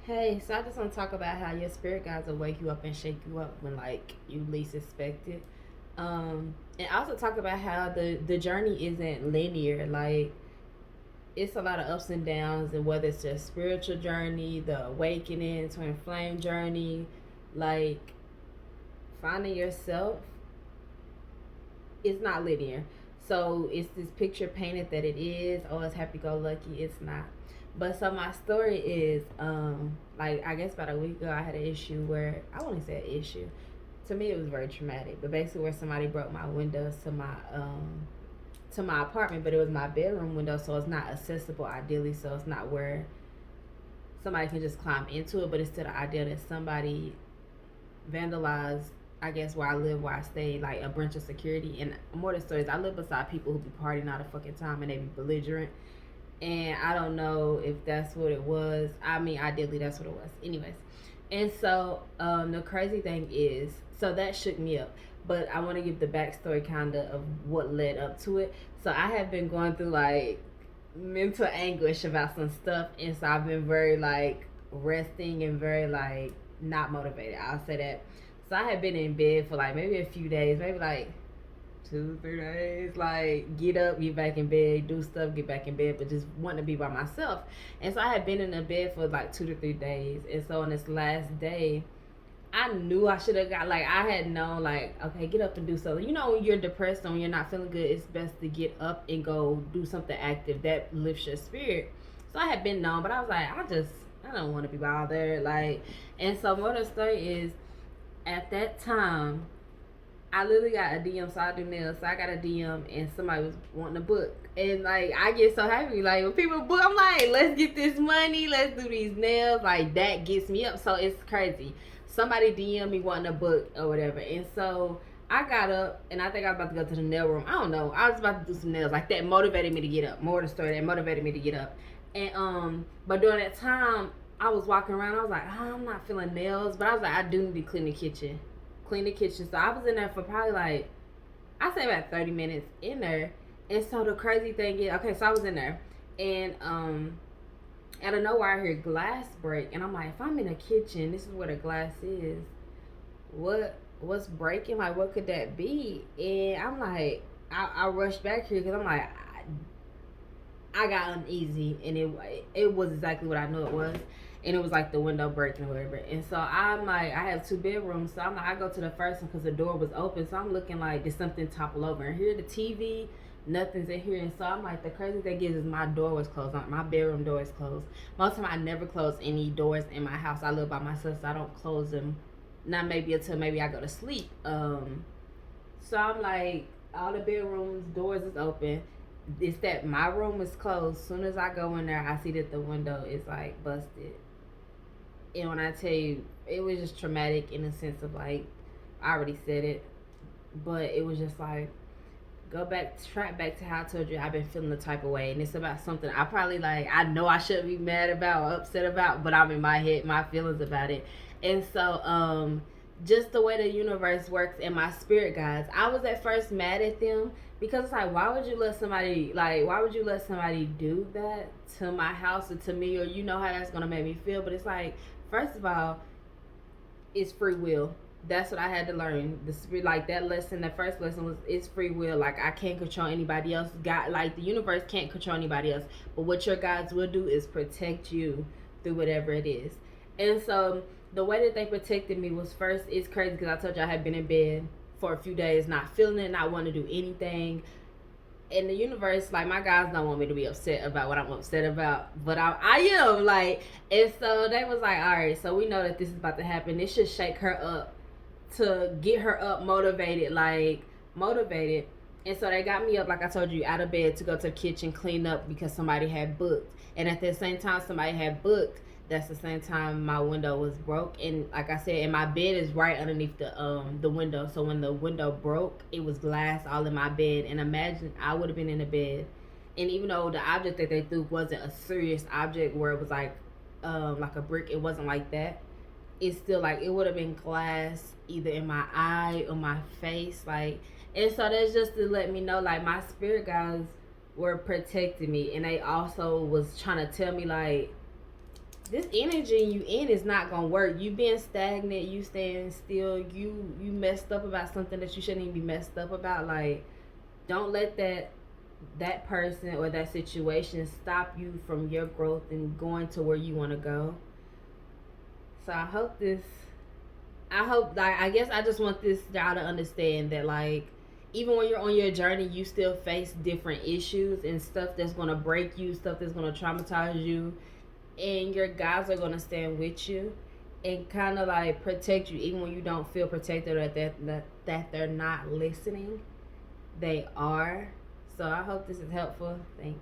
Hey, so I just want to talk about how your spirit guides will wake you up and shake you up when like you least expect it. And also talk about how the journey isn't linear. Like it's a lot of ups and downs, and whether it's a spiritual journey, the awakening, twin flame journey, like finding yourself is not linear. So it's this picture painted that it is. Oh, it's happy go lucky. It's not. But so my story is, like I guess about a week ago, I had an issue where I wouldn't say an issue. To me, it was very traumatic. But basically, where somebody broke my windows to my apartment, but it was my bedroom window, so it's not accessible ideally. So it's not where somebody can just climb into it. But it's to the idea that somebody vandalized, I guess, where I live, where I stay, like a branch of security. And more the stories, I live beside people who be partying all the fucking time and they be belligerent. And I don't know if that's what it was. I mean, ideally, that's what it was. Anyways, and so the crazy thing is, so that shook me up. But I want to give the backstory kind of what led up to it. So I have been going through like mental anguish about some stuff, and so I've been very like resting and very like not motivated. I'll say that. So I had been in bed for like maybe a few days, maybe like 2 3 days, like get up, get back in bed, do stuff, get back in bed, but just want to be by myself. And so I had been in the bed for like 2 to 3 days, and so on this last day I knew I should have got, like I had known, like, okay, get up and do something. You know, when you're depressed and when you're not feeling good, it's best to get up and go do something active that lifts your spirit. So I had been known, but I was like, I don't want to be bothered, like. And so more of the story is, at that time I literally got a DM. So I do nails. So I got a DM, and somebody was wanting a book. And like I get so happy. Like when people book, I'm like, let's get this money. Let's do these nails. Like that gets me up. So it's crazy. Somebody DM me wanting a book or whatever. And so I got up, and I think I was about to go to the nail room. I don't know. I was about to do some nails. Like that motivated me to get up. More of the story that motivated me to get up. And but during that time, I was walking around. I was like, oh, I'm not feeling nails, but I was like, I do need to clean the kitchen. Clean the kitchen. So I was in there for probably like, I say about 30 minutes in there. And so the crazy thing is, okay, so I was in there, and out of nowhere I hear glass break, and I'm like, if I'm in the kitchen, this is where the glass is. What's breaking? Like, what could that be? And I'm like, I rushed back here because I'm like, I got uneasy, and it was exactly what I knew it was. And it was like the window breaking or whatever. And so I'm like, I have two bedrooms, so I'm like, I go to the first one because the door was open. So I'm looking like, did something topple over? And here the TV, nothing's in here. And so I'm like, the crazy thing is my door was closed. My bedroom door is closed. Most of the time, I never close any doors in my house. I live by myself, so I don't close them. Not maybe until maybe I go to sleep. So I'm like, all the bedrooms doors is open. It's that my room is closed. As soon as I go in there, I see that the window is like busted. And when I tell you, it was just traumatic in the sense of like, I already said it, but it was just like, go back, track back to how I told you I've been feeling the type of way, and it's about something I probably like, I know I shouldn't be mad about or upset about, but I'm in my head, my feelings about it. And so just the way the universe works and my spirit guides, I was at first mad at them because it's like, why would you let somebody do that to my house or to me, or you know how that's gonna make me feel. But it's like, first of all, it's free will. That's what I had to learn. The spirit, like that lesson, the first lesson was, it's free will. Like I can't control anybody else. God, like the universe can't control anybody else. But what your guides will do is protect you through whatever it is. And so the way that they protected me was, first, it's crazy because I told you I had been in bed for a few days, not feeling it, not wanting to do anything. And the universe, like my guys don't want me to be upset about what I'm upset about, but I am like. And so they was like, all right, so we know that this is about to happen. This should shake her up to get her up, motivated, like motivated. And so they got me up, like I told you, out of bed to go to the kitchen, clean up because somebody had booked. And at the same time somebody had booked, that's the same time my window was broke. And like I said, and my bed is right underneath the window. So when the window broke, it was glass all in my bed. And imagine I would have been in the bed, and even though the object that they threw wasn't a serious object where it was like a brick, it wasn't like that. It's still like, it would have been glass either in my eye or my face, like. And so that's just to let me know, like, my spirit guides were protecting me, and they also was trying to tell me, like, this energy you in is not gonna work. You being stagnant, you staying still, you messed up about something that you shouldn't even be messed up about. Like, don't let that person or that situation stop you from your growth and going to where you want to go. So I hope, like, I guess I just want this y'all to understand that, like, even when you're on your journey, you still face different issues and stuff that's gonna break you, stuff that's gonna traumatize you, and your guys are gonna stand with you and kind of like protect you, even when you don't feel protected or that they're not listening. They are. So I hope this is helpful. Thanks.